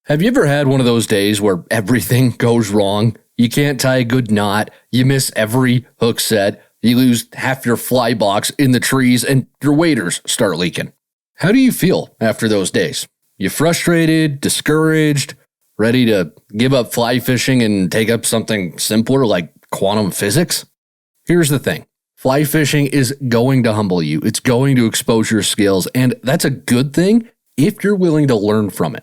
Have you ever had one of those days where everything goes wrong? You can't tie a good knot, you miss every hook set, you lose half your fly box in the trees, and your waders start leaking. How do you feel after those days? You frustrated, discouraged, ready to give up fly fishing and take up something simpler like quantum physics? Here's the thing. Fly fishing is going to humble you. It's going to expose your skills, and that's a good thing if you're willing to learn from it.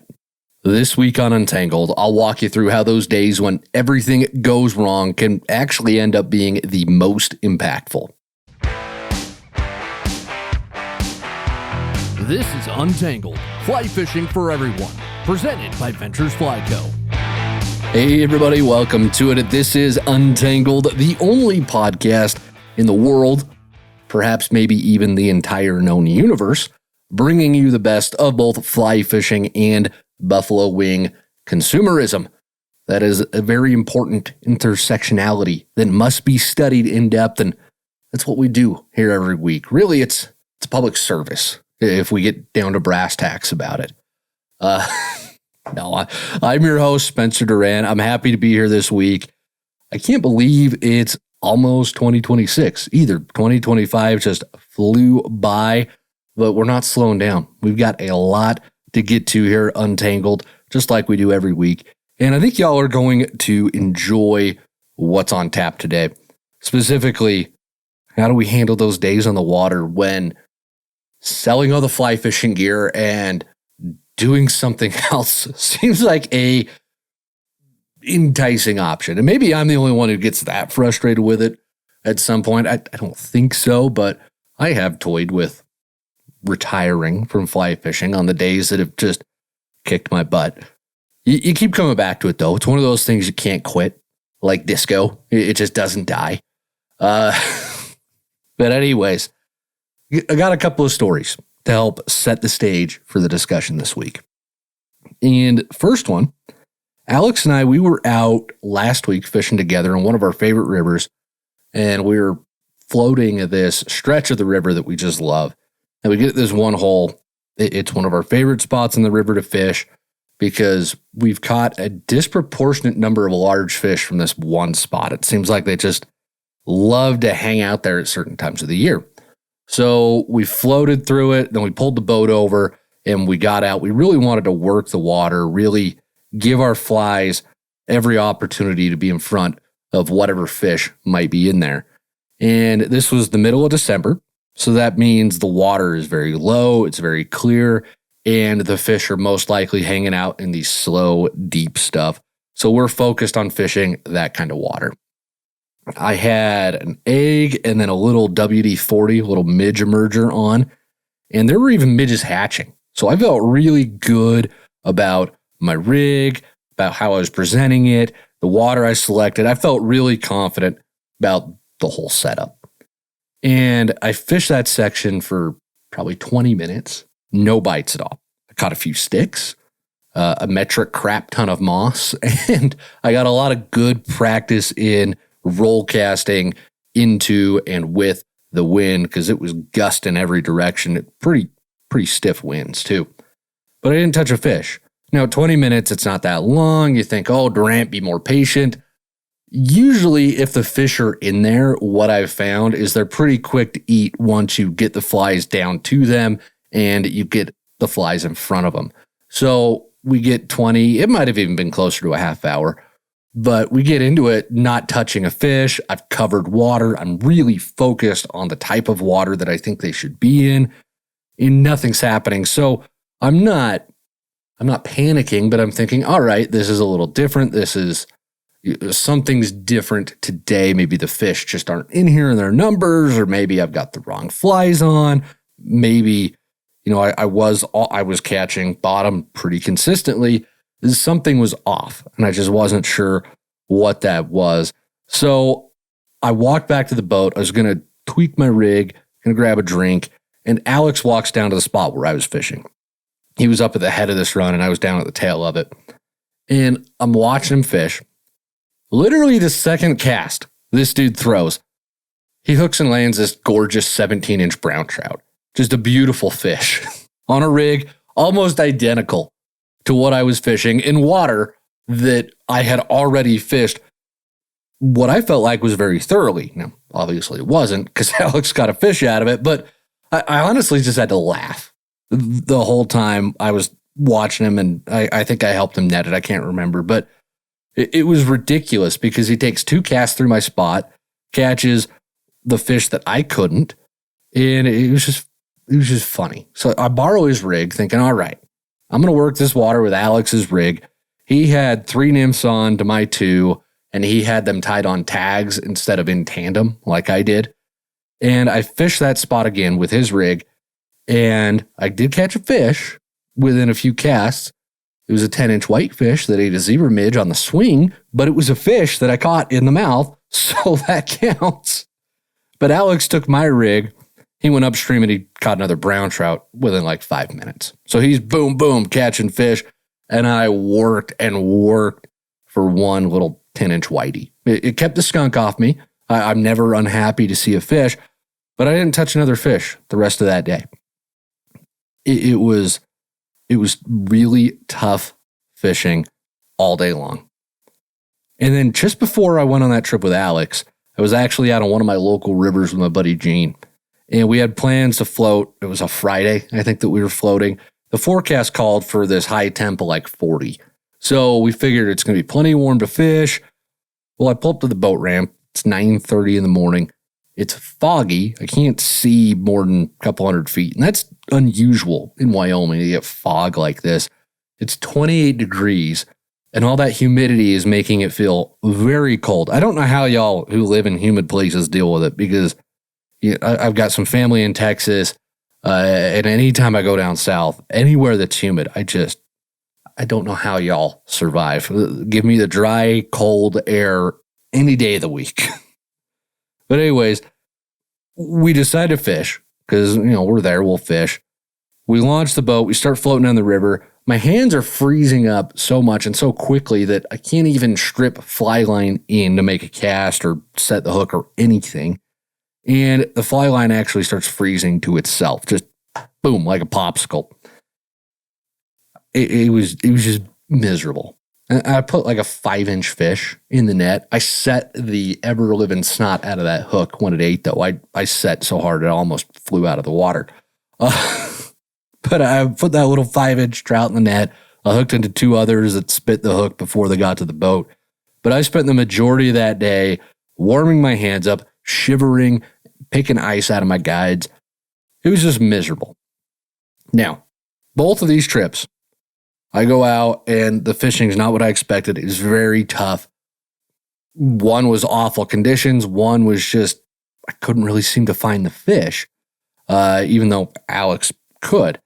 This week on Untangled, I'll walk you through how those days when everything goes wrong can actually end up being the most impactful. This is Untangled, fly fishing for everyone, presented by Ventures Fly Co. Hey everybody, welcome to it. This is Untangled, the only podcast in the world, perhaps maybe even the entire known universe, bringing you the best of both fly fishing and buffalo wing consumerism. That is a very important intersectionality that must be studied in depth, and that's what we do here every week. Really, it's a public service if we get down to brass tacks about it. I'm your host, Spencer Duran. I'm happy to be here this week. I can't believe it's almost 2026 either. 2025 just flew by, but we're not slowing down. We've got a lot to get to here, Untangled, just like we do every week. And I think y'all are going to enjoy what's on tap today. Specifically, how do we handle those days on the water when selling all the fly fishing gear and doing something else seems like a enticing option? And maybe I'm the only one who gets that frustrated with it at some point. I don't think so, but I have toyed with retiring from fly fishing on the days that have just kicked my butt. You keep coming back to it, though. It's one of those things you can't quit, like disco. It just doesn't die. But anyways, I got a couple of stories to help set the stage for the discussion this week. And first one, Alex and I, we were out last week fishing together on one of our favorite rivers, and we were floating this stretch of the river that we just love. And we get this one hole. It's one of our favorite spots in the river to fish because we've caught a disproportionate number of large fish from this one spot. It seems like they just love to hang out there at certain times of the year. So we floated through it, then we pulled the boat over, and we got out. We really wanted to work the water, really give our flies every opportunity to be in front of whatever fish might be in there. And this was the middle of December. So that means the water is very low, it's very clear, and the fish are most likely hanging out in the slow, deep stuff. So we're focused on fishing that kind of water. I had an egg and then a little WD-40, a little midge emerger on, and there were even midges hatching. So I felt really good about my rig, about how I was presenting it, the water I selected. I felt really confident about the whole setup. And I fished that section for probably 20 minutes, no bites at all. I caught a few sticks, a metric crap ton of moss, and I got a lot of good practice in roll casting into and with the wind because it was gusting every direction. Pretty stiff winds too. But I didn't touch a fish. Now, 20 minutes, it's not that long. You think, oh, Durant, be more patient. Usually, if the fish are in there, what I've found is they're pretty quick to eat once you get the flies down to them and you get the flies in front of them. So we get 20, it might have even been closer to a half hour, but we get into it not touching a fish. I've covered water. I'm really focused on the type of water that I think they should be in, and nothing's happening. So I'm not panicking, but I'm thinking, all right, this is a little different. Something's different today. Maybe the fish just aren't in here in their numbers, or maybe I've got the wrong flies on. Maybe, I was catching bottom pretty consistently. Something was off, and I just wasn't sure what that was. So I walked back to the boat. I was going to tweak my rig, going to grab a drink, and Alex walks down to the spot where I was fishing. He was up at the head of this run, and I was down at the tail of it. And I'm watching him fish. Literally the second cast this dude throws, he hooks and lands this gorgeous 17-inch brown trout. Just a beautiful fish on a rig, almost identical to what I was fishing in water that I had already fished what I felt like was very thoroughly. Now, obviously it wasn't because Alex got a fish out of it, but I honestly just had to laugh the whole time I was watching him, and I think I helped him net it. I can't remember, but it was ridiculous because he takes 2 casts through my spot, catches the fish that I couldn't, and it was just funny. So I borrow his rig thinking, all right, I'm going to work this water with Alex's rig. He had 3 nymphs on to my 2, and he had them tied on tags instead of in tandem like I did. And I fished that spot again with his rig, and I did catch a fish within a few casts. It was a 10-inch whitefish that ate a zebra midge on the swing, but it was a fish that I caught in the mouth, so that counts. But Alex took my rig. He went upstream and he caught another brown trout within like 5 minutes. So he's boom, boom, catching fish. And I worked and worked for one little 10-inch whitey. It kept the skunk off me. I'm never unhappy to see a fish, but I didn't touch another fish the rest of that day. It was really tough fishing all day long. And then just before I went on that trip with Alex, I was actually out on one of my local rivers with my buddy Gene. And we had plans to float. It was a Friday, I think, that we were floating. The forecast called for this high temp of like 40. So we figured it's going to be plenty warm to fish. Well, I pull up to the boat ramp. It's 9:30 in the morning. It's foggy. I can't see more than a couple hundred feet. And that's unusual in Wyoming to get fog like this. It's 28 degrees, and all that humidity is making it feel very cold. I don't know how y'all who live in humid places deal with it, because I've got some family in Texas, and anytime I go down south, anywhere that's humid, I don't know how y'all survive. Give me the dry, cold air any day of the week. But anyways, we decided to fish because, we're there, we'll fish. We launch the boat, we start floating down the river. My hands are freezing up so much and so quickly that I can't even strip fly line in to make a cast or set the hook or anything. And the fly line actually starts freezing to itself, just boom, like a popsicle. It was just miserable. I put like a 5-inch fish in the net. I set the ever-living snot out of that hook when it ate, though. I set so hard it almost flew out of the water. But I put that little 5-inch trout in the net. I hooked into 2 others that spit the hook before they got to the boat. But I spent the majority of that day warming my hands up, shivering, picking ice out of my guides. It was just miserable. Now, both of these trips, I go out and the fishing is not what I expected. It was very tough. One was awful conditions. One was just, I couldn't really seem to find the fish, even though Alex could.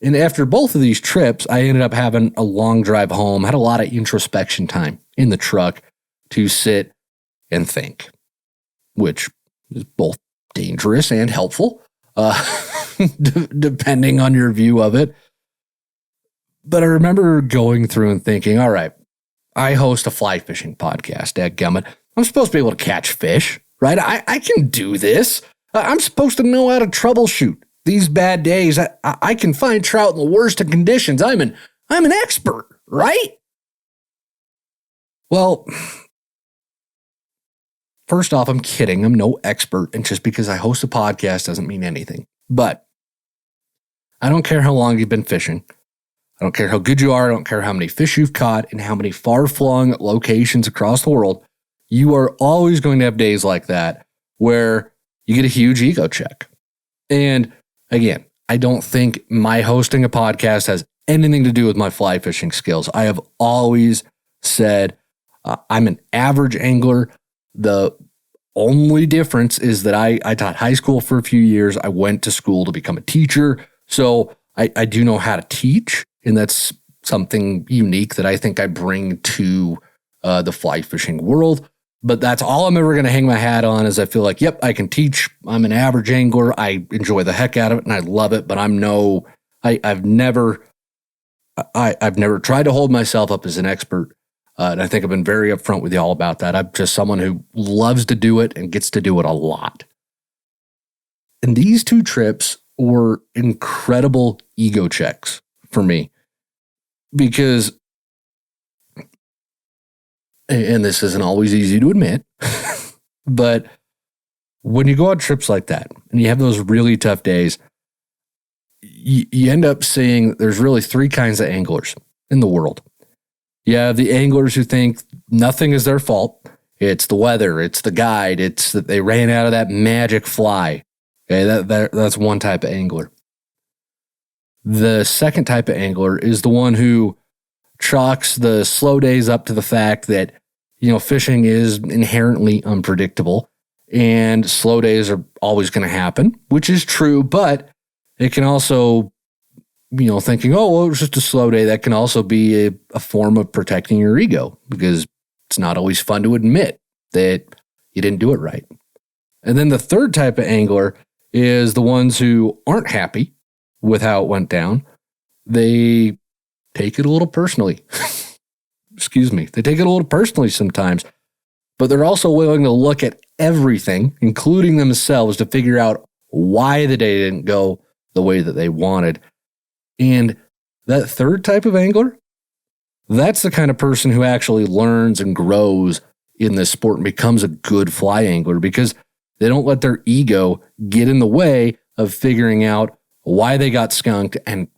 And after both of these trips, I ended up having a long drive home, had a lot of introspection time in the truck to sit and think, which is both dangerous and helpful, depending on your view of it. But I remember going through and thinking, all right, I host a fly fishing podcast, dadgummit. I'm supposed to be able to catch fish, right? I can do this. I'm supposed to know how to troubleshoot these bad days. I can find trout in the worst of conditions. I'm an expert, right? Well, first off, I'm kidding. I'm no expert. And just because I host a podcast doesn't mean anything. But I don't care how long you've been fishing. I don't care how good you are. I don't care how many fish you've caught and how many far-flung locations across the world. You are always going to have days like that where you get a huge ego check. And again, I don't think my hosting a podcast has anything to do with my fly fishing skills. I have always said I'm an average angler. The only difference is that I taught high school for a few years. I went to school to become a teacher. So I do know how to teach. And that's something unique that I think I bring to the fly fishing world. But that's all I'm ever going to hang my hat on is I feel like, yep, I can teach. I'm an average angler. I enjoy the heck out of it and I love it. But I've never tried to hold myself up as an expert. And I think I've been very upfront with y'all about that. I'm just someone who loves to do it and gets to do it a lot. And these 2 trips were incredible ego checks for me. because, and this isn't always easy to admit, but when you go on trips like that and you have those really tough days, you end up seeing there's really three kinds of anglers in the world. You have the anglers who think nothing is their fault. It's the weather, it's the guide, it's that they ran out of that magic fly. Okay, that's one type of angler. The second type of angler is the one who chalks the slow days up to the fact that, fishing is inherently unpredictable and slow days are always going to happen, which is true, but it can also, thinking, oh, well, it was just a slow day. That can also be a form of protecting your ego because it's not always fun to admit that you didn't do it right. And then the third type of angler is the ones who aren't happy with how it went down. They take it a little personally. Excuse me. They take it a little personally sometimes, but they're also willing to look at everything, including themselves, to figure out why the day didn't go the way that they wanted. And that third type of angler, that's the kind of person who actually learns and grows in this sport and becomes a good fly angler because they don't let their ego get in the way of figuring out why they got skunked and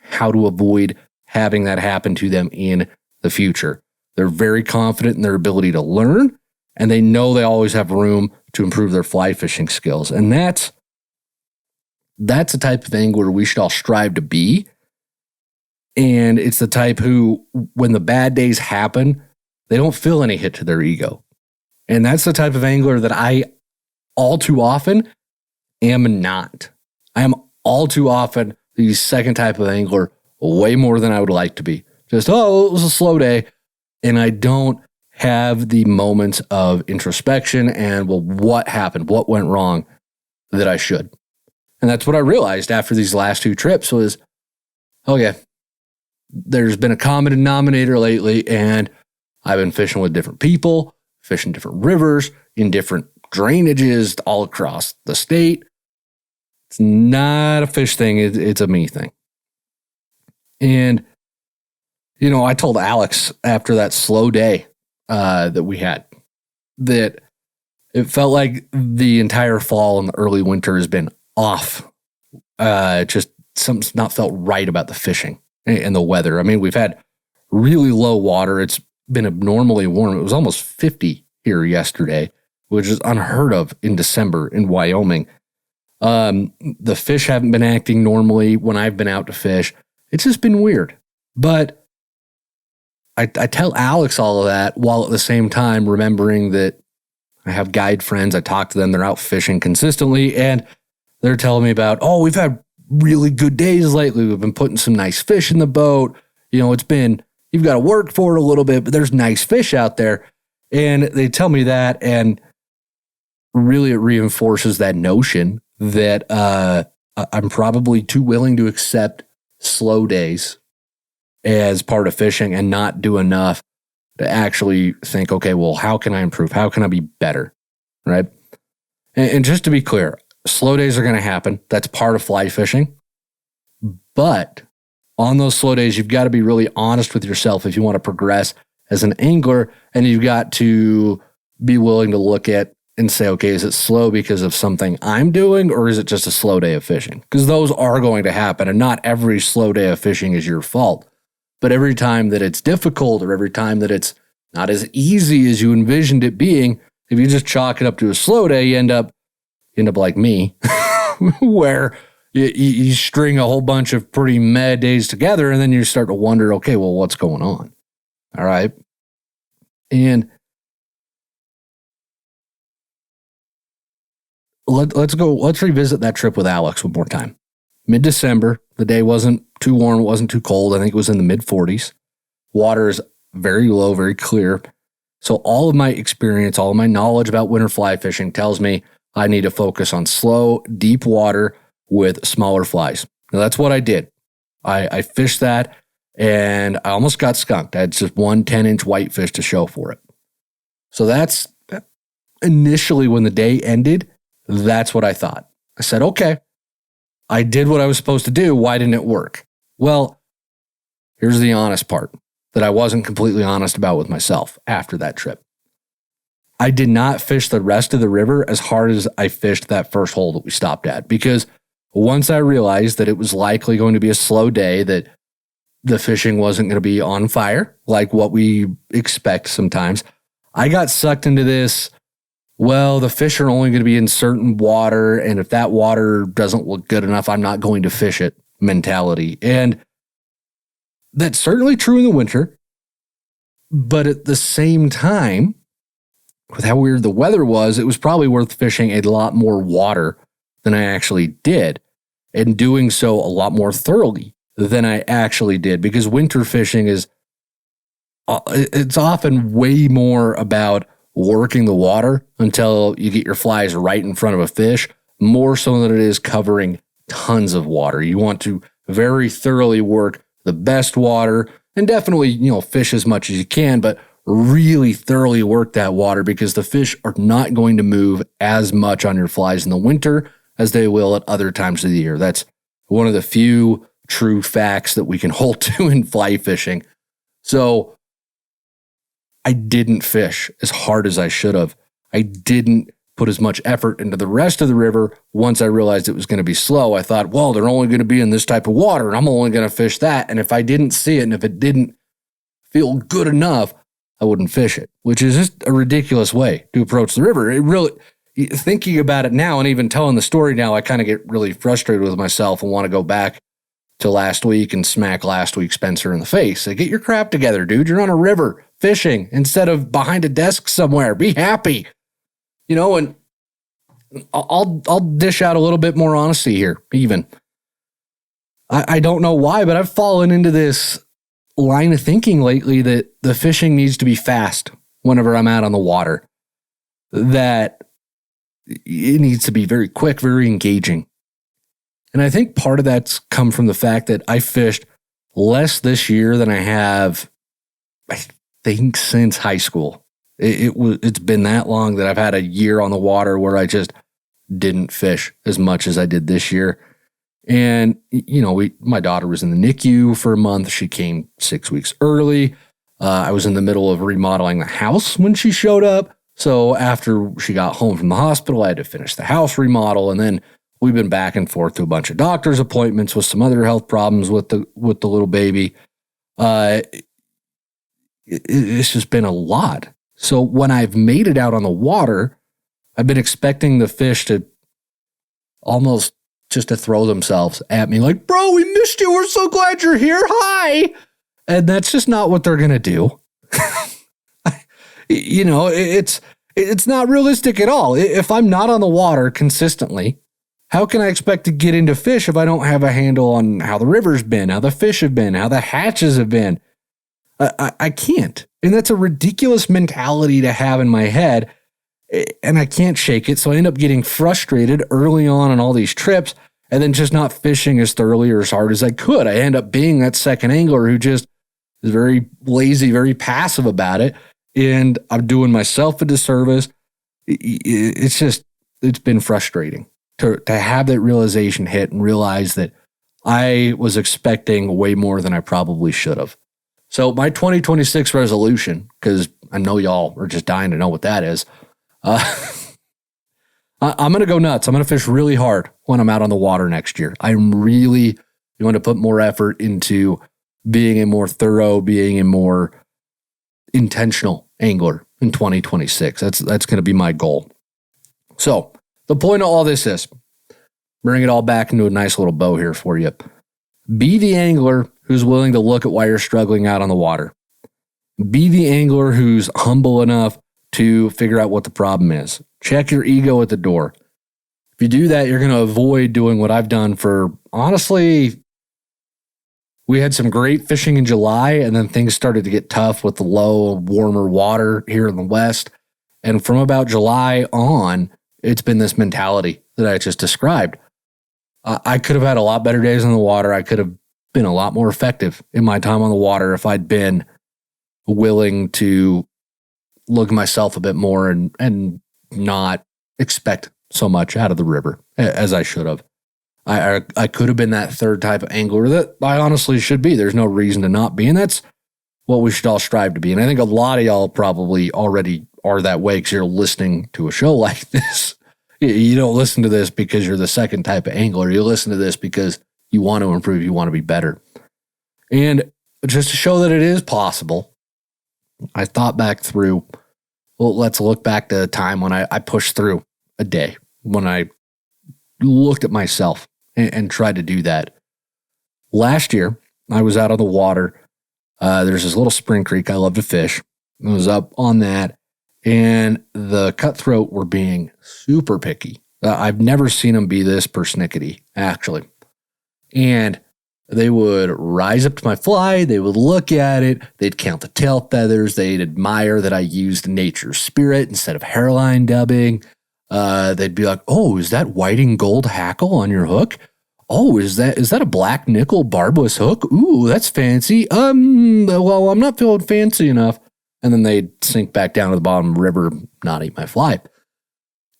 how to avoid having that happen to them in the future. They're very confident in their ability to learn, and they know they always have room to improve their fly fishing skills. And that's the type of angler we should all strive to be. And it's the type who, when the bad days happen, they don't feel any hit to their ego. And that's the type of angler that I all too often am not. I am all too often the second type of angler, way more than I would like to be. Just, oh, it was a slow day. And I don't have the moments of introspection and, well, what happened? What went wrong that I should? And that's what I realized after these last two trips was, oh yeah, there's been a common denominator lately, and I've been fishing with different people, fishing different rivers, in different drainages all across the state. It's not a fish thing, it's a me thing. And, I told Alex after that slow day that we had that it felt like the entire fall and the early winter has been off. Just something's not felt right about the fishing and the weather. I mean, we've had really low water. It's been abnormally warm. It was almost 50 here yesterday, which is unheard of in December in Wyoming. The fish haven't been acting normally when I've been out to fish. It's just been weird. But I tell Alex all of that while at the same time remembering that I have guide friends. I talk to them. They're out fishing consistently, and they're telling me about, oh, we've had really good days lately. We've been putting some nice fish in the boat. It's been, you've got to work for it a little bit, but there's nice fish out there. And they tell me that, and really it reinforces that notion that I'm probably too willing to accept slow days as part of fishing and not do enough to actually think, okay, well, how can I improve? How can I be better? Right? And just to be clear, slow days are going to happen. That's part of fly fishing. But on those slow days, you've got to be really honest with yourself if you want to progress as an angler, and you've got to be willing to look at and say, okay, is it slow because of something I'm doing, or is it just a slow day of fishing? Because those are going to happen, and not every slow day of fishing is your fault. But every time that it's difficult, or every time that it's not as easy as you envisioned it being, if you just chalk it up to a slow day, you end up like me, where you string a whole bunch of pretty meh days together, and then you start to wonder, okay, well, what's going on? All right. And let's revisit that trip with Alex one more time. Mid-December, the day wasn't too warm, it wasn't too cold. I think it was in the mid-40s. Water is very low, very clear. So all of my experience, all of my knowledge about winter fly fishing tells me I need to focus on slow, deep water with smaller flies. Now, that's what I did. I fished that, and I almost got skunked. I had just one 10-inch whitefish to show for it. So that's initially when the day ended, that's what I thought. I said, okay, I did what I was supposed to do. Why didn't it work? Well, here's the honest part that I wasn't completely honest about with myself after that trip. I did not fish the rest of the river as hard as I fished that first hole that we stopped at, because once I realized that it was likely going to be a slow day, that the fishing wasn't going to be on fire like what we expect sometimes, I got sucked into this, well, the fish are only going to be in certain water, and if that water doesn't look good enough, I'm not going to fish it mentality. And that's certainly true in the winter, but at the same time, with how weird the weather was, it was probably worth fishing a lot more water than I actually did, and doing so a lot more thoroughly than I actually did, because winter fishing it's often way more about working the water until you get your flies right in front of a fish, more so than it is covering tons of water. You want to very thoroughly work the best water, and definitely, fish as much as you can, but really thoroughly work that water, because the fish are not going to move as much on your flies in the winter as they will at other times of the year. That's one of the few true facts that we can hold to in fly fishing. So I didn't fish as hard as I should have. I didn't put as much effort into the rest of the river. Once I realized it was going to be slow, I thought, well, they're only going to be in this type of water, and I'm only going to fish that. And if I didn't see it, and if it didn't feel good enough, I wouldn't fish it, which is just a ridiculous way to approach the river. It really, thinking about it now and even telling the story now, I kind of get really frustrated with myself and want to go back to last week and smack last week's Spencer in the face. Say, get your crap together, dude. You're on a river fishing instead of behind a desk somewhere. Be happy. And I'll dish out a little bit more honesty here, even. I don't know why, but I've fallen into this line of thinking lately that the fishing needs to be fast whenever I'm out on the water, that it needs to be very quick, very engaging. And I think part of that's come from the fact that I fished less this year than I have, I think, since high school. It's been that long that I've had a year on the water where I just didn't fish as much as I did this year. And, my daughter was in the NICU for a month. She came 6 weeks early. I was in the middle of remodeling the house when she showed up. So after she got home from the hospital, I had to finish the house remodel. And then we've been back and forth to a bunch of doctor's appointments with some other health problems with the little baby. It's just been a lot. So when I've made it out on the water, I've been expecting the fish to almost just to throw themselves at me like, bro, we missed you. We're so glad you're here. Hi. And that's just not what they're going to do. It's not realistic at all. If I'm not on the water consistently, how can I expect to get into fish if I don't have a handle on how the river's been, how the fish have been, how the hatches have been? I can't. And that's a ridiculous mentality to have in my head. And I can't shake it. So I end up getting frustrated early on all these trips, and then just not fishing as thoroughly or as hard as I could. I end up being that second angler who just is very lazy, very passive about it. And I'm doing myself a disservice. It's been frustrating to have that realization hit and realize that I was expecting way more than I probably should have. So my 2026 resolution, because I know y'all are just dying to know what that is, I'm going to go nuts. I'm going to fish really hard when I'm out on the water next year. I'm really going to put more effort into being a more thorough, being a more intentional angler in 2026. That's going to be my goal. So the point of all this is, bring it all back into a nice little bow here for you. Be the angler who's willing to look at why you're struggling out on the water. Be the angler who's humble enough to figure out what the problem is. Check your ego at the door. If you do that, you're going to avoid doing what I've done for, honestly, we had some great fishing in July, and then things started to get tough with the low, warmer water here in the West. And from about July on, it's been this mentality that I just described. I could have had a lot better days on the water. I could have been a lot more effective in my time on the water if I'd been willing to look at myself a bit more and not expect so much out of the river as I should have. I could have been that third type of angler that I honestly should be. There's no reason to not be. And that's what we should all strive to be. And I think a lot of y'all probably already are that way because you're listening to a show like this. You don't listen to this because you're the second type of angler. You listen to this because you want to improve. You want to be better. And just to show that it is possible, I thought back through, well, let's look back to a time when I pushed through a day, when I looked at myself and tried to do that. Last year, I was out on the water. There's this little spring creek I love to fish. I was up on that, and the cutthroat were being super picky. I've never seen them be this persnickety, actually. And they would rise up to my fly. They would look at it. They'd count the tail feathers. They'd admire that I used nature's spirit instead of hairline dubbing. They'd be like, "Oh, is that whiting gold hackle on your hook? Oh, is that a black nickel barbless hook? Ooh, that's fancy. Well, I'm not feeling fancy enough." And then they'd sink back down to the bottom of the river, not eat my fly.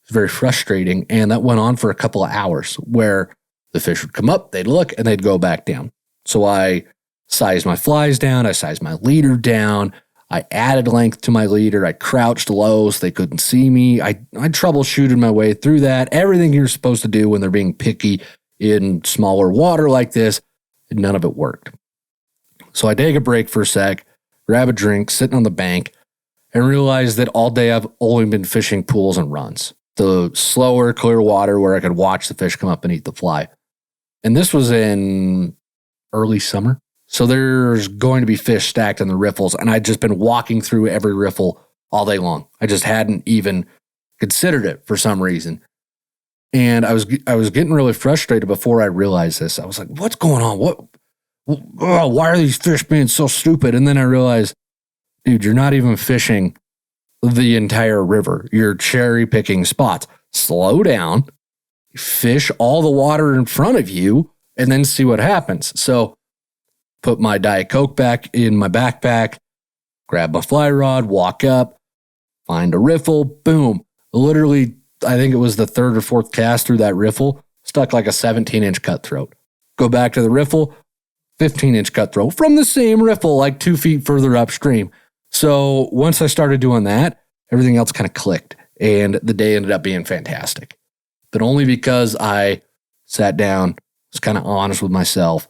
It's very frustrating. And that went on for a couple of hours where the fish would come up, they'd look, and they'd go back down. So I sized my flies down. I sized my leader down. I added length to my leader. I crouched low so they couldn't see me. I troubleshooted my way through that. Everything you're supposed to do when they're being picky in smaller water like this, none of it worked. So I take a break for a sec, grab a drink, sitting on the bank, and realize that all day I've only been fishing pools and runs. The slower, clear water where I could watch the fish come up and eat the fly. And this was in early summer. So there's going to be fish stacked in the riffles, and I'd just been walking through every riffle all day long. I just hadn't even considered it for some reason. And I was getting really frustrated before I realized this. I was like, what's going on? Why are these fish being so stupid? And then I realized, dude, you're not even fishing the entire river. You're cherry picking spots. Slow down, fish all the water in front of you, and then see what happens. So put my Diet Coke back in my backpack, grab my fly rod, walk up, find a riffle, boom. Literally, I think it was the third or fourth cast through that riffle, stuck like a 17-inch cutthroat. Go back to the riffle, 15-inch cutthroat from the same riffle, like 2 feet further upstream. So once I started doing that, everything else kind of clicked, and the day ended up being fantastic. But only because I sat down, was kind of honest with myself,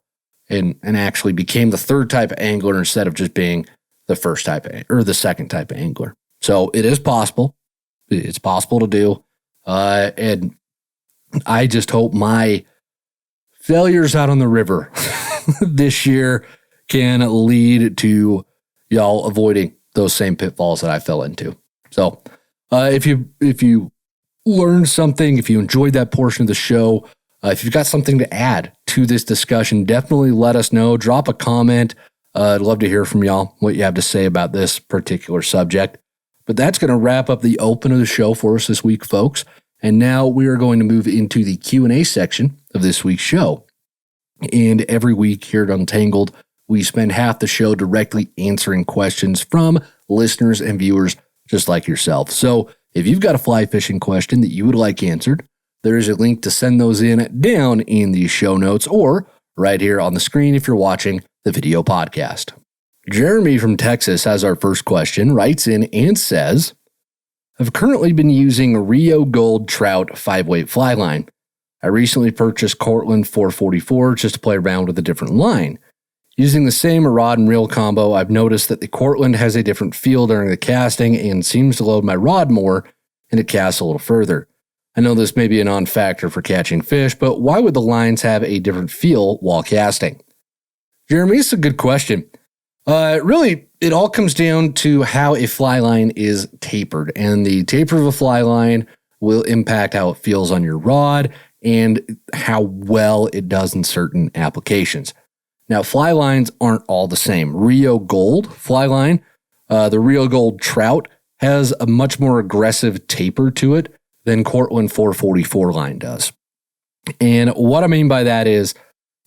and actually became the third type of angler instead of just being the first type or the second type of angler. So it is possible. It's possible to do. And I just hope my failures out on the river this year can lead to y'all avoiding those same pitfalls that I fell into. So if you learned something, if you enjoyed that portion of the show, if you've got something to add to this discussion, definitely let us know. Drop a comment. I'd love to hear from y'all, what you have to say about this particular subject. But that's going to wrap up the open of the show for us this week, folks. And now we are going to move into the Q&A section of this week's show. And every week here at Untangled, we spend half the show directly answering questions from listeners and viewers just like yourself. So if you've got a fly fishing question that you would like answered, there is a link to send those in down in the show notes or right here on the screen if you're watching the video podcast. Jeremy from Texas has our first question, writes in and says, I've currently been using Rio Gold Trout 5-weight fly line. I recently purchased Cortland 444 just to play around with a different line. Using the same rod and reel combo, I've noticed that the Cortland has a different feel during the casting and seems to load my rod more and it casts a little further. I know this may be a non-factor for catching fish, but why would the lines have a different feel while casting? Jeremy, it's a good question. Really, it all comes down to how a fly line is tapered, and the taper of a fly line will impact how it feels on your rod and how well it does in certain applications. Now, fly lines aren't all the same. Rio Gold fly line, the Rio Gold Trout has a much more aggressive taper to it than Cortland 444 line does. And what I mean by that is,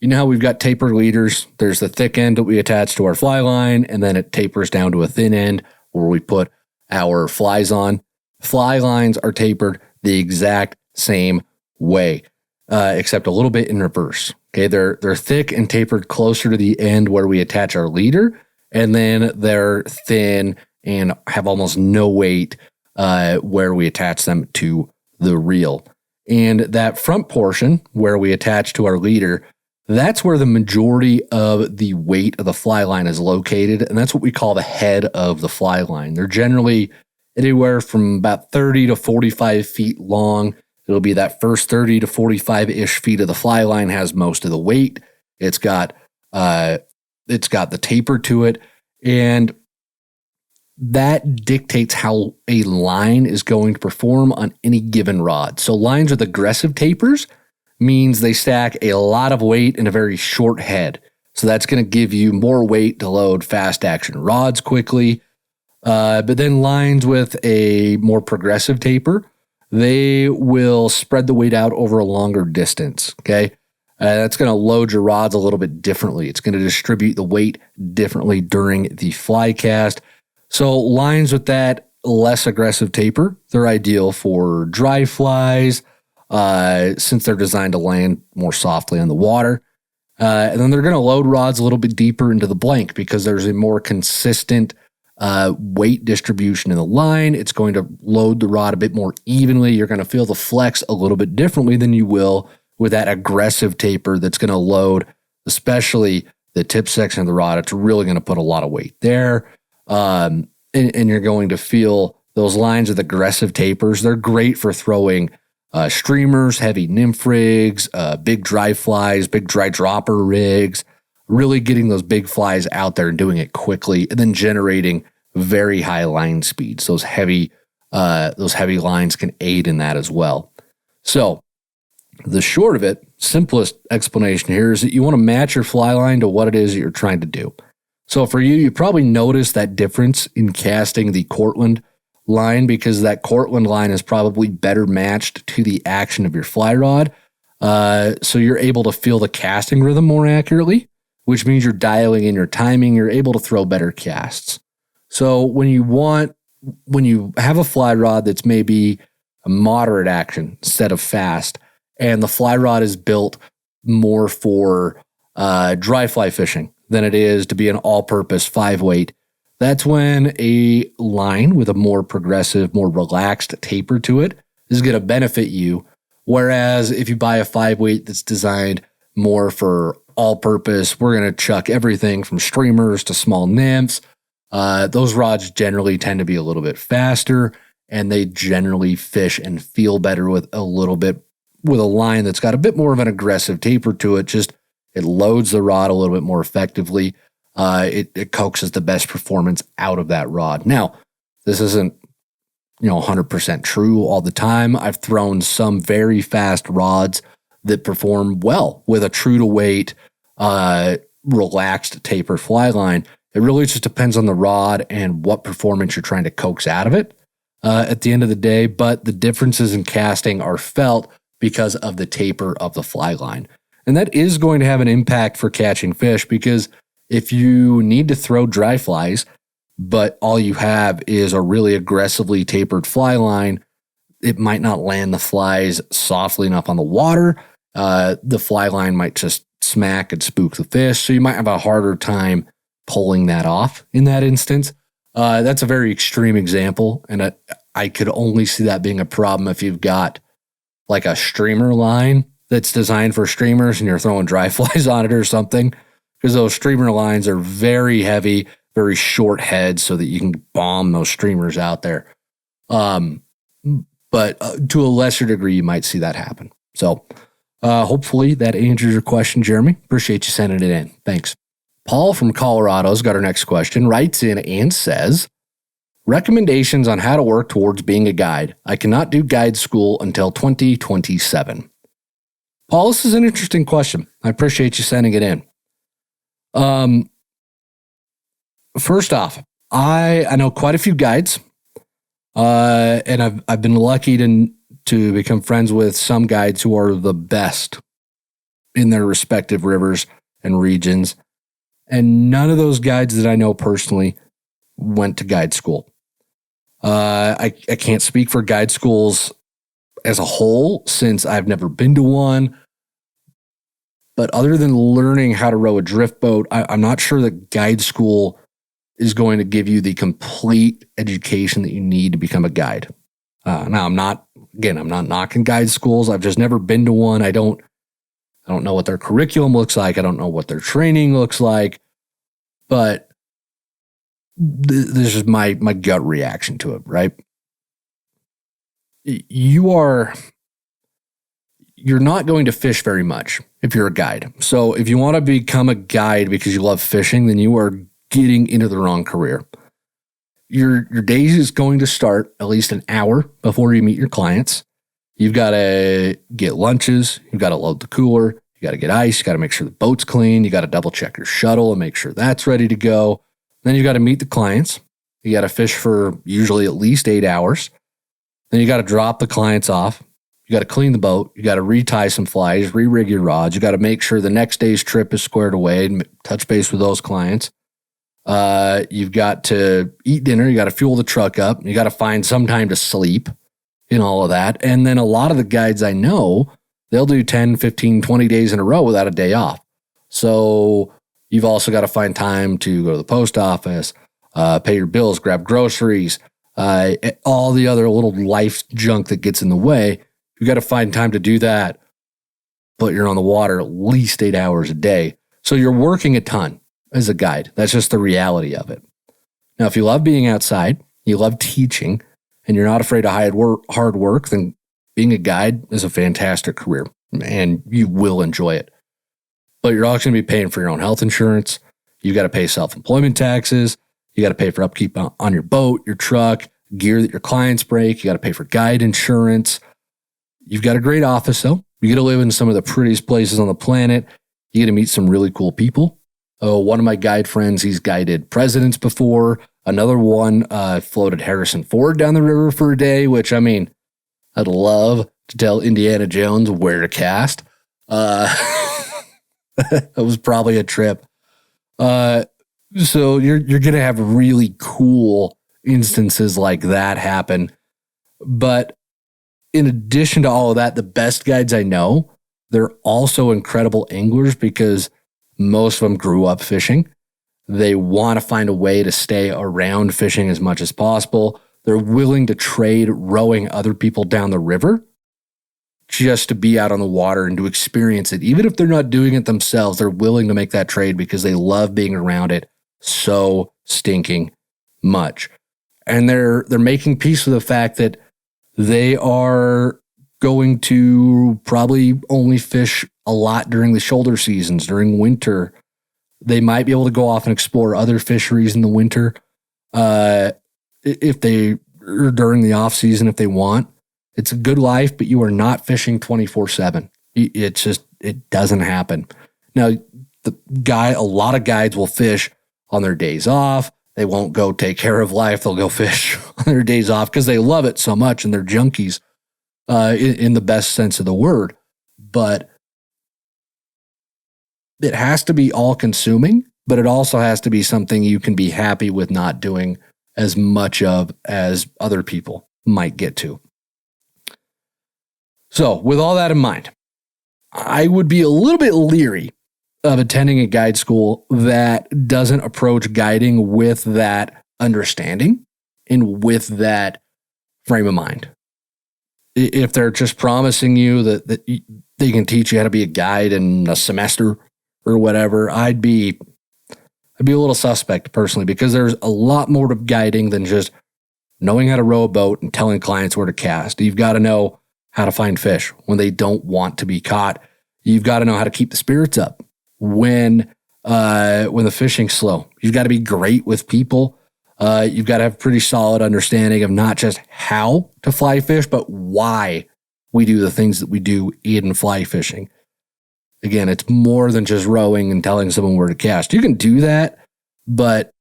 you know how we've got tapered leaders? There's the thick end that we attach to our fly line, and then it tapers down to a thin end where we put our flies on. Fly lines are tapered the exact same way. except a little bit in reverse. Okay, they're thick and tapered closer to the end where we attach our leader, and then they're thin and have almost no weight where we attach them to the reel. And that front portion where we attach to our leader, that's where the majority of the weight of the fly line is located, and that's what we call the head of the fly line. They're generally anywhere from about 30 to 45 feet long. It'll be that first 30 to 45-ish feet of the fly line has most of the weight. It's got the taper to it, and that dictates how a line is going to perform on any given rod. So lines with aggressive tapers means they stack a lot of weight in a very short head. So that's going to give you more weight to load fast action rods quickly. But then lines with a more progressive taper, they will spread the weight out over a longer distance. Okay. That's going to load your rods a little bit differently. It's going to distribute the weight differently during the fly cast. So lines with that less aggressive taper, they're ideal for dry flies, since they're designed to land more softly on the water. And then they're going to load rods a little bit deeper into the blank because there's a more consistent weight distribution in the line. It's going to load the rod a bit more evenly. You're going to feel the flex a little bit differently than you will with that aggressive taper that's going to load, especially the tip section of the rod. It's really going to put a lot of weight there. And you're going to feel those lines with aggressive tapers. They're great for throwing streamers, heavy nymph rigs, big dry flies, big dry dropper rigs, really getting those big flies out there and doing it quickly, and then generating very high line speeds. Those heavy lines can aid in that as well. So the short of it, simplest explanation here is that you want to match your fly line to what it is that you're trying to do. So for you probably noticed that difference in casting the Cortland line because that Cortland line is probably better matched to the action of your fly rod. So you're able to feel the casting rhythm more accurately, which means you're dialing in your timing. You're able to throw better casts. So when you have a fly rod that's maybe a moderate action instead of fast, and the fly rod is built more for dry fly fishing than it is to be an all-purpose 5-weight, that's when a line with a more progressive, more relaxed taper to it is going to benefit you. Whereas if you buy a 5-weight that's designed more for all-purpose, we're going to chuck everything from streamers to small nymphs. Those rods generally tend to be a little bit faster, and they generally fish and feel better with a line that's got a bit more of an aggressive taper to it. Just it loads the rod a little bit more effectively. It coaxes the best performance out of that rod. Now, this isn't 100% true all the time. I've thrown some very fast rods that perform well with a true to weight, relaxed taper fly line. It really just depends on the rod and what performance you're trying to coax out of it at the end of the day. But the differences in casting are felt because of the taper of the fly line. And that is going to have an impact for catching fish, because if you need to throw dry flies, but all you have is a really aggressively tapered fly line, it might not land the flies softly enough on the water. The fly line might just smack and spook the fish. So you might have a harder time pulling that off in that instance. That's a very extreme example. And I could only see that being a problem if you've got like a streamer line that's designed for streamers and you're throwing dry flies on it or something, because those streamer lines are very heavy, very short heads so that you can bomb those streamers out there. But to a lesser degree, you might see that happen. So hopefully that answers your question, Jeremy. Appreciate you sending it in. Thanks. Paul from Colorado's got our next question, writes in and says, recommendations on how to work towards being a guide. I cannot do guide school until 2027. Paul, this is an interesting question. I appreciate you sending it in. First off, I know quite a few guides, and I've been lucky to become friends with some guides who are the best in their respective rivers and regions. And none of those guides that I know personally went to guide school. I can't speak for guide schools as a whole, since I've never been to one. But other than learning how to row a drift boat, I'm not sure that guide school is going to give you the complete education that you need to become a guide. Now, I'm not knocking guide schools. I've just never been to one. I don't know what their curriculum looks like. I don't know what their training looks like. But this is my gut reaction to it, right? You're not going to fish very much if you're a guide. So if you want to become a guide because you love fishing, then you are getting into the wrong career. Your day is going to start at least an hour before you meet your clients. You've got to get lunches. You've got to load the cooler. You got to get ice. You got to make sure the boat's clean. You got to double check your shuttle and make sure that's ready to go. Then you got to meet the clients. You got to fish for usually at least 8 hours. Then you got to drop the clients off. You got to clean the boat. You got to retie some flies, re-rig your rods. You got to make sure the next day's trip is squared away and touch base with those clients. You've got to eat dinner. You got to fuel the truck up. You got to find some time to sleep in all of that. And then a lot of the guides I know, they'll do 10, 15, 20 days in a row without a day off. So you've also got to find time to go to the post office, pay your bills, grab groceries, all the other little life junk that gets in the way. You got to find time to do that, but you're on the water at least 8 hours a day. So you're working a ton as a guide. That's just the reality of it. Now, if you love being outside, you love teaching, and you're not afraid of hard work, then being a guide is a fantastic career, and you will enjoy it. But you're also going to be paying for your own health insurance. You got to pay self-employment taxes. You got to pay for upkeep on your boat, your truck, gear that your clients break. You got to pay for guide insurance. You've got a great office, though. You get to live in some of the prettiest places on the planet. You get to meet some really cool people. One of my guide friends, he's guided presidents before. Another one floated Harrison Ford down the river for a day, which, I mean, I'd love to tell Indiana Jones where to cast. That was probably a trip. So you're going to have really cool instances like that happen. But in addition to all of that, the best guides I know, they're also incredible anglers because most of them grew up fishing. They want to find a way to stay around fishing as much as possible. They're willing to trade rowing other people down the river just to be out on the water and to experience it. Even if they're not doing it themselves, they're willing to make that trade because they love being around it so stinking much. And they're making peace with the fact that they are going to probably only fish a lot during the shoulder seasons, during winter. They might be able to go off and explore other fisheries in the winter if they, or during the off season if they want. It's a good life, but you are not fishing 24/7. It doesn't happen. Now, a lot of guides will fish on their days off. They won't go take care of life. They'll go fish on their days off because they love it so much and they're junkies in the best sense of the word. But it has to be all-consuming, but it also has to be something you can be happy with not doing as much of as other people might get to. So with all that in mind, I would be a little bit leery of attending a guide school that doesn't approach guiding with that understanding and with that frame of mind. If they're just promising you that they can teach you how to be a guide in a semester or whatever, I'd be a little suspect personally, because there's a lot more to guiding than just knowing how to row a boat and telling clients where to cast. You've got to know how to find fish when they don't want to be caught. You've got to know how to keep the spirits up when the fishing's slow. You've got to be great with people. You've got to have pretty solid understanding of not just how to fly fish, but why we do the things that we do in fly fishing. Again, it's more than just rowing and telling someone where to cast. You can do that, but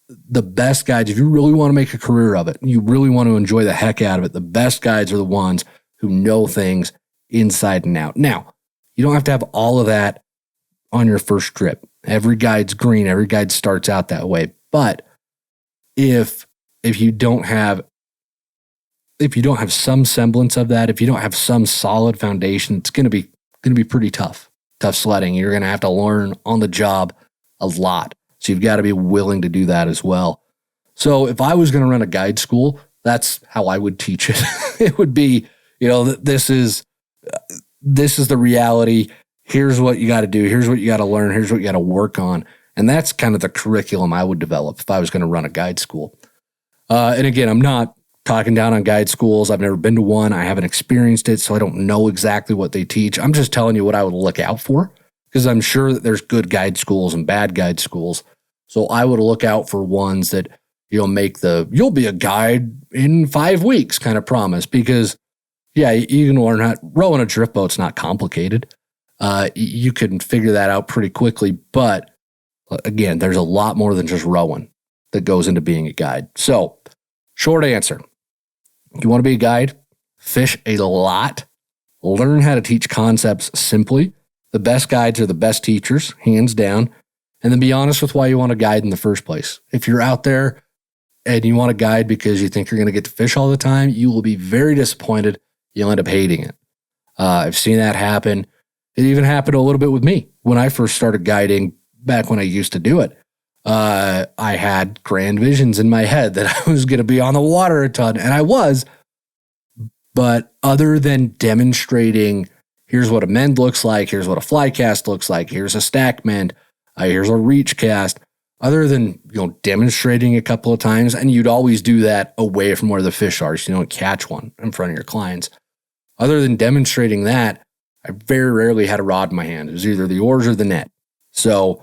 the best guides, if you really want to make a career of it, you really want to enjoy the heck out of it, the best guides are the ones who know things inside and out. Now, you don't have to have all of that on your first trip. Every guide's green. Every guide starts out that way. But if you don't have some semblance of that, if you don't have some solid foundation, it's going to be pretty tough tough sledding. You're going to have to learn on the job a lot. So you've got to be willing to do that as well. So if I was going to run a guide school, that's how I would teach it. It would be, this is the reality. Here's what you got to do. Here's what you got to learn. Here's what you got to work on. And that's kind of the curriculum I would develop if I was going to run a guide school. And again, I'm not talking down on guide schools. I've never been to one. I haven't experienced it, so I don't know exactly what they teach. I'm just telling you what I would look out for, because I'm sure that there's good guide schools and bad guide schools. So I would look out for ones that you'll be a guide in 5 weeks kind of promise, because you can learn how rowing a drift boat's not complicated. You can figure that out pretty quickly, but again, there's a lot more than just rowing that goes into being a guide. So, short answer. If you want to be a guide, fish a lot, learn how to teach concepts simply. The best guides are the best teachers, hands down, and then be honest with why you want to guide in the first place. If you're out there and you want to guide because you think you're going to get to fish all the time, you will be very disappointed. You'll end up hating it. I've seen that happen. It even happened a little bit with me when I first started guiding back when I used to do it. I had grand visions in my head that I was going to be on the water a ton, and I was. But other than demonstrating, here's what a mend looks like, here's what a fly cast looks like, here's a stack mend, here's a reach cast, other than demonstrating a couple of times, and you'd always do that away from where the fish are, so you don't catch one in front of your clients. Other than demonstrating that, I very rarely had a rod in my hand. It was either the oars or the net. So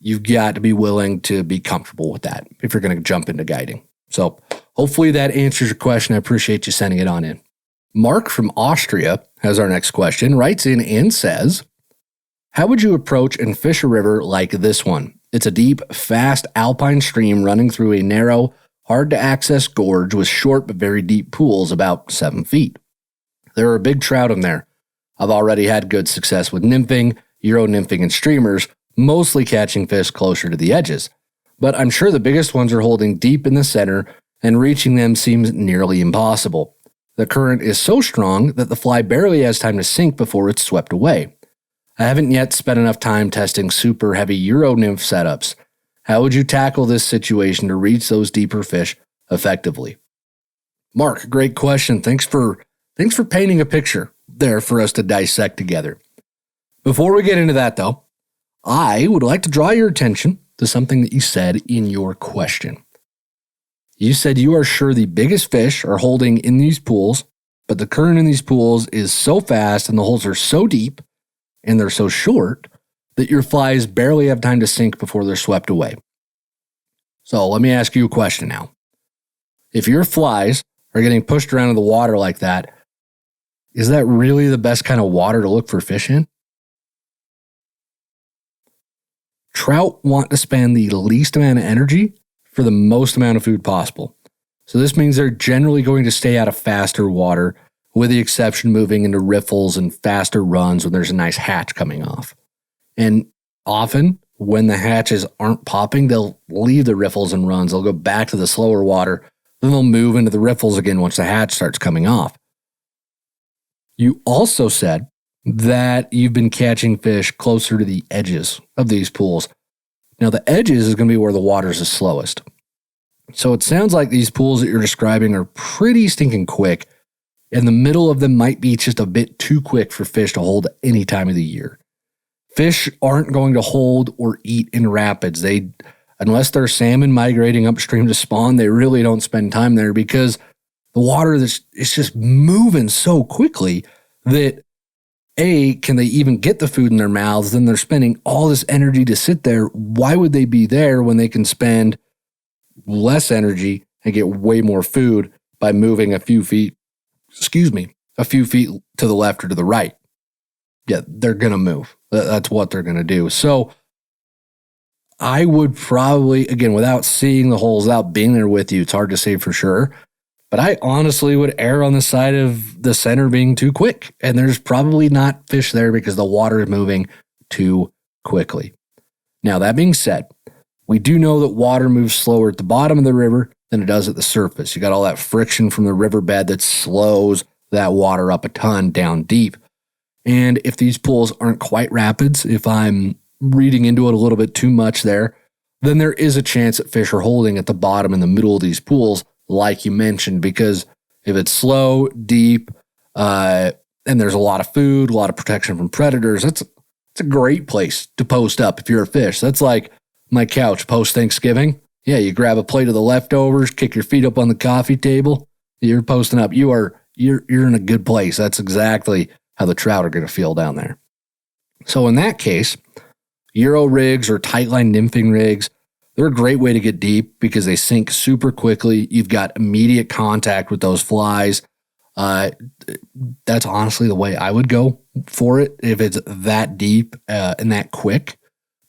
you've got to be willing to be comfortable with that if you're going to jump into guiding. So hopefully that answers your question. I appreciate you sending it on in. Mark from Austria has our next question, writes in and says, how would you approach and fish a river like this one? It's a deep, fast alpine stream running through a narrow, hard-to-access gorge with short but very deep pools about 7 feet. There are big trout in there. I've already had good success with nymphing, Euro nymphing, and streamers, mostly catching fish closer to the edges. But I'm sure the biggest ones are holding deep in the center, and reaching them seems nearly impossible. The current is so strong that the fly barely has time to sink before it's swept away. I haven't yet spent enough time testing super heavy Euro nymph setups. How would you tackle this situation to reach those deeper fish effectively? Mark, great question. Thanks for painting a picture there for us to dissect together. Before we get into that, though, I would like to draw your attention to something that you said in your question. You said you are sure the biggest fish are holding in these pools, but the current in these pools is so fast and the holes are so deep and they're so short that your flies barely have time to sink before they're swept away. So let me ask you a question now. If your flies are getting pushed around in the water like that, is that really the best kind of water to look for fish in? Trout want to spend the least amount of energy for the most amount of food possible. So this means they're generally going to stay out of faster water, with the exception moving into riffles and faster runs when there's a nice hatch coming off. And often, when the hatches aren't popping, they'll leave the riffles and runs. They'll go back to the slower water, then they'll move into the riffles again once the hatch starts coming off. You also said that you've been catching fish closer to the edges of these pools. Now, the edges is going to be where the water's the slowest. So it sounds like these pools that you're describing are pretty stinking quick, and the middle of them might be just a bit too quick for fish to hold any time of the year. Fish aren't going to hold or eat in rapids. Unless they're salmon migrating upstream to spawn, they really don't spend time there because the water is just moving so quickly that can they even get the food in their mouths? Then they're spending all this energy to sit there. Why would they be there when they can spend less energy and get way more food by moving a few feet to the left or to the right? Yeah, they're going to move. That's what they're going to do. So I would probably, again, without seeing the holes, without being there with you, it's hard to say for sure. But I honestly would err on the side of the center being too quick. And there's probably not fish there because the water is moving too quickly. Now, that being said, we do know that water moves slower at the bottom of the river than it does at the surface. You got all that friction from the riverbed that slows that water up a ton down deep. And if these pools aren't quite rapids, if I'm reading into it a little bit too much there, then there is a chance that fish are holding at the bottom and the middle of these pools, like you mentioned, because if it's slow, deep, and there's a lot of food, a lot of protection from predators, it's a great place to post up if you're a fish. That's like my couch post-Thanksgiving. Yeah, you grab a plate of the leftovers, kick your feet up on the coffee table, you're posting up. You're in a good place. That's exactly how the trout are going to feel down there. So in that case, Euro rigs or tightline nymphing rigs, they're a great way to get deep because they sink super quickly. You've got immediate contact with those flies. That's honestly the way I would go for it if it's that deep and that quick.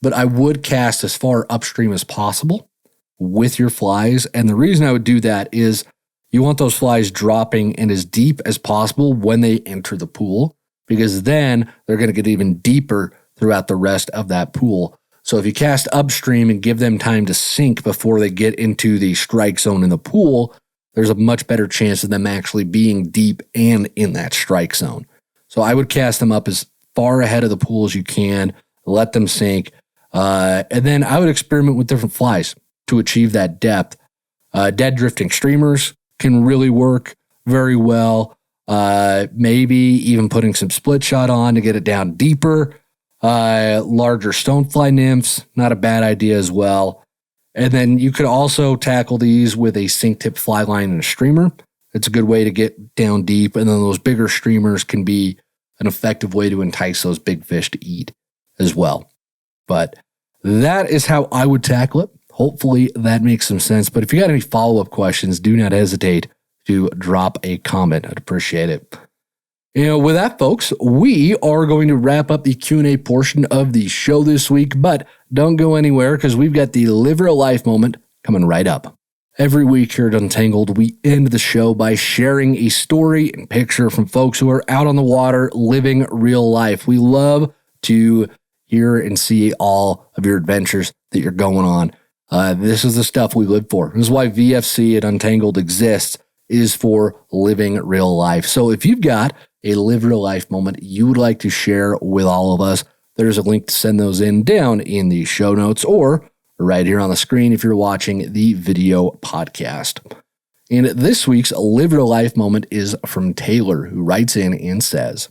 But I would cast as far upstream as possible with your flies. And the reason I would do that is you want those flies dropping in as deep as possible when they enter the pool, because then they're going to get even deeper throughout the rest of that pool. So if you cast upstream and give them time to sink before they get into the strike zone in the pool, there's a much better chance of them actually being deep and in that strike zone. So I would cast them up as far ahead of the pool as you can, let them sink, and then I would experiment with different flies to achieve that depth. Dead drifting streamers can really work very well. Maybe even putting some split shot on to get it down deeper. Larger stonefly nymphs, not a bad idea as well. And then you could also tackle these with a sink tip fly line and a streamer. It's a good way to get down deep. And then those bigger streamers can be an effective way to entice those big fish to eat as well. But that is how I would tackle it. Hopefully that makes some sense. But if you got any follow-up questions, do not hesitate to drop a comment. I'd appreciate it. With that, folks, we are going to wrap up the Q&A portion of the show this week, but don't go anywhere because we've got the Live Real Life moment coming right up. Every week here at Untangled, we end the show by sharing a story and picture from folks who are out on the water living real life. We love to hear and see all of your adventures that you're going on. This is the stuff we live for. This is why VFC at Untangled exists, is for living real life. So if you've got a live real life moment you would like to share with all of us, there's a link to send those in down in the show notes or right here on the screen if you're watching the video podcast. And this week's live real life moment is from Taylor, who writes in and says,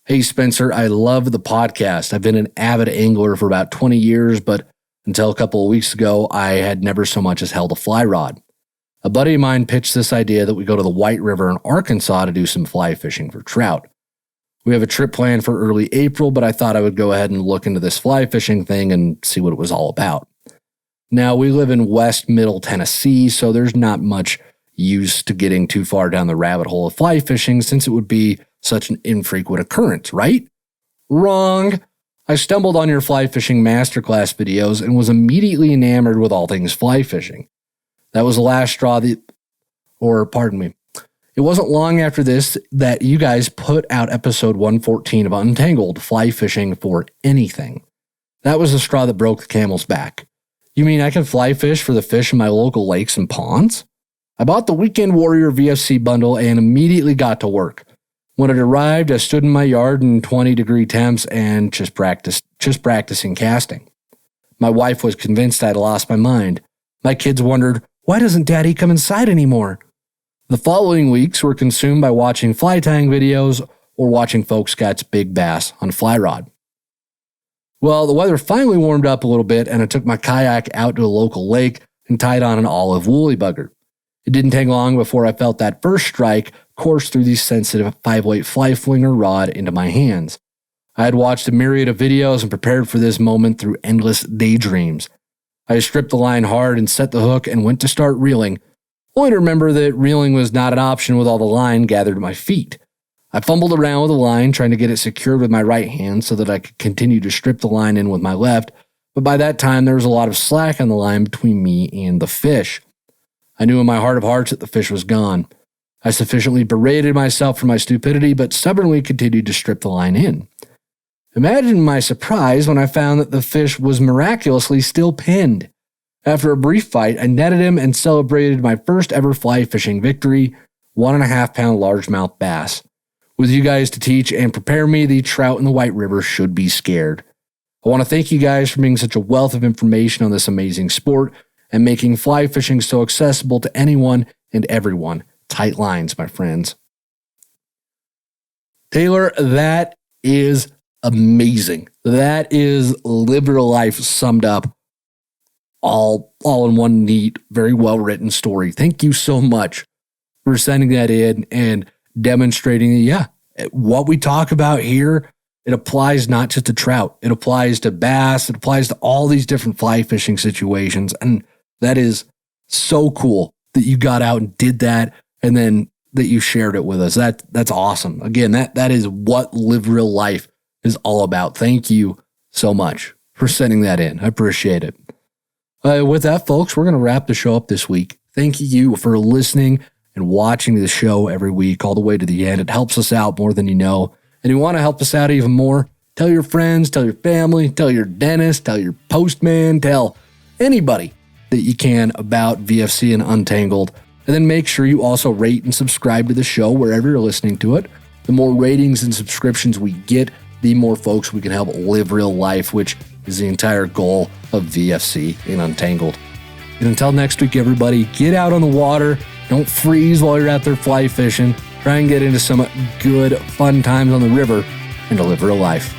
"Hey Spencer, I love the podcast. I've been an avid angler for about 20 years, but until a couple of weeks ago, I had never so much as held a fly rod. A buddy of mine pitched this idea that we go to the White River in Arkansas to do some fly fishing for trout. We have a trip planned for early April, but I thought I would go ahead and look into this fly fishing thing and see what it was all about. Now, we live in West Middle Tennessee, so there's not much use to getting too far down the rabbit hole of fly fishing since it would be such an infrequent occurrence, right? Wrong. I stumbled on your fly fishing masterclass videos and was immediately enamored with all things fly fishing. That was the last straw it wasn't long after this that you guys put out episode 114 of Untangled, Fly Fishing for Anything. That was the straw that broke the camel's back. You mean I can fly fish for the fish in my local lakes and ponds? I bought the Weekend Warrior VFC bundle and immediately got to work. When it arrived, I stood in my yard in 20-degree temps and just practicing casting. My wife was convinced I'd lost my mind. My kids wondered, why doesn't Daddy come inside anymore? The following weeks were consumed by watching fly tying videos or watching folks catch big bass on fly rod. Well, the weather finally warmed up a little bit and I took my kayak out to a local lake and tied on an olive woolly bugger. It didn't take long before I felt that first strike course through the sensitive 5-weight fly flinger rod into my hands. I had watched a myriad of videos and prepared for this moment through endless daydreams. I stripped the line hard and set the hook and went to start reeling, only to remember that reeling was not an option with all the line gathered at my feet. I fumbled around with the line, trying to get it secured with my right hand so that I could continue to strip the line in with my left, but by that time there was a lot of slack on the line between me and the fish. I knew in my heart of hearts that the fish was gone. I sufficiently berated myself for my stupidity, but stubbornly continued to strip the line in. Imagine my surprise when I found that the fish was miraculously still pinned. After a brief fight, I netted him and celebrated my first ever fly fishing victory, 1.5-pound largemouth bass. With you guys to teach and prepare me, the trout in the White River should be scared. I want to thank you guys for being such a wealth of information on this amazing sport and making fly fishing so accessible to anyone and everyone. Tight lines, my friends. Taylor, that is amazing. That is Live Real Life summed up all in one neat, very well written story. Thank you so much for sending that in and demonstrating that, what we talk about here, it applies not just to trout. It applies to bass. It applies to all these different fly fishing situations. And that is so cool that you got out and did that, and then that you shared it with us. That's awesome. Again, that is what Live Real Life is all about. Thank you so much for sending that in. I appreciate it. With that, folks, we're going to wrap the show up this week. Thank you for listening and watching the show every week all the way to the end. It helps us out more than you know. And if you want to help us out even more, tell your friends, tell your family, tell your dentist, tell your postman, tell anybody that you can about VFC and Untangled. And then make sure you also rate and subscribe to the show wherever you're listening to it. The more ratings and subscriptions we get, the more folks we can help live real life, which is the entire goal of VFC and Untangled. And until next week, everybody, get out on the water. Don't freeze while you're out there fly fishing. Try and get into some good, fun times on the river and to live real life.